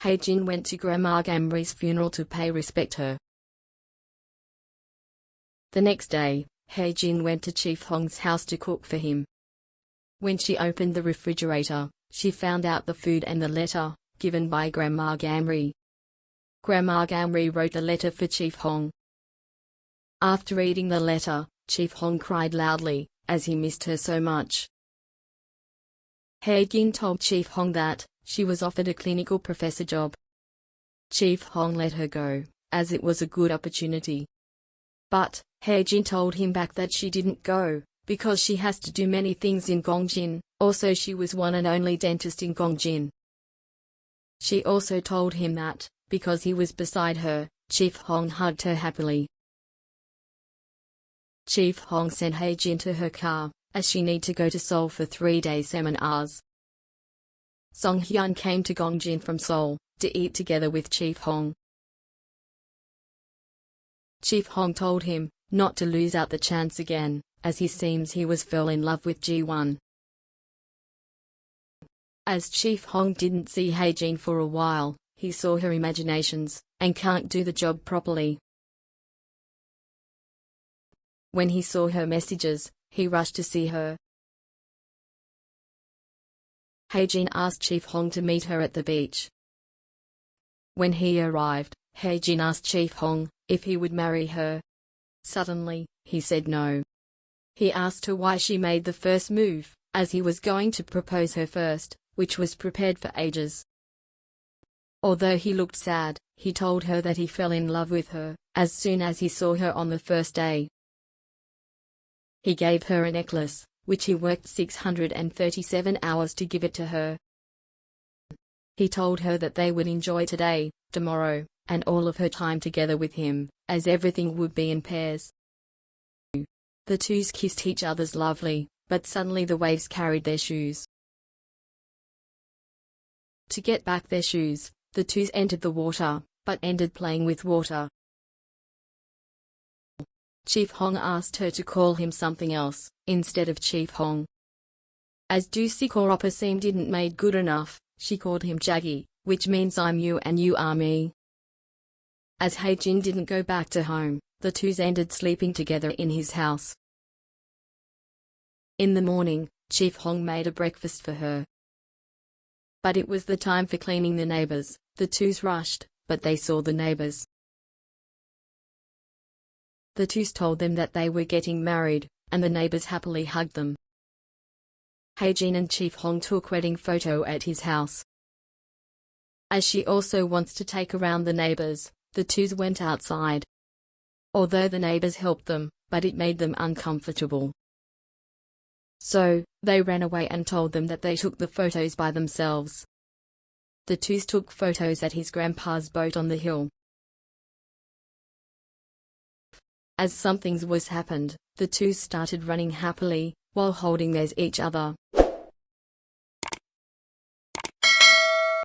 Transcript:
Hae-jin went to Grandma Gamri's funeral to pay respect her. The next day, Hae-jin went to Chief Hong's house to cook for him. When she opened the refrigerator, she found out the food and the letter, given by Grandma Gamri. Grandma Gamri wrote a letter for Chief Hong. After reading the letter, Chief Hong cried loudly, as he missed her so much. Hae-jin told Chief Hong that she was offered a clinical professor job. Chief Hong let her go, as it was a good opportunity. But Hae-jin told him back that she didn't go, because she has to do many things in Gongjin. Also, she was one and only dentist in Gongjin. She also told him that, because he was beside her, Chief Hong hugged her happily. Chief Hong sent Hae-jin to her car, as she need to go to Seoul for 3-day seminars. Song Hyun came to Gongjin from Seoul, to eat together with Chief Hong. Chief Hong told him not to lose out the chance again, as he seems he was fell in love with Ji-won. As Chief Hong didn't see Hae-jin for a while, he saw her imaginations, and can't do the job properly. When he saw her messages, he rushed to see her. Hae-jin asked Chief Hong to meet her at the beach. When he arrived, Hae-jin asked Chief Hong if he would marry her. Suddenly, he said no. He asked her why she made the first move, as he was going to propose her first, which was prepared for ages. Although he looked sad, he told her that he fell in love with her as soon as he saw her on the first day. He gave her a necklace, which he worked 637 hours to give it to her. He told her that they would enjoy today, tomorrow, and all of her time together with him, as everything would be in pairs. The twos kissed each other's lovely, but suddenly the waves carried their shoes. To get back their shoes, the twos entered the water, but ended playing with water. Chief Hong asked her to call him something else, instead of Chief Hong. As Dusik or Oppasim didn't made good enough, she called him Jaggy, which means I'm you and you are me. As Hae-jin didn't go back to home, the twos ended sleeping together in his house. In the morning, Chief Hong made a breakfast for her. But it was the time for cleaning the neighbors. The twos rushed, but they saw the neighbors. The twos told them that they were getting married, and the neighbors happily hugged them. Hae-jin and Chief Hong took wedding photo at his house. As she also wants to take around the neighbors, the twos went outside. Although the neighbors helped them, but it made them uncomfortable. So, they ran away and told them that they took the photos by themselves. The twos took photos at his grandpa's boat on the hill. As something was happened, the twos started running happily, while holding each other.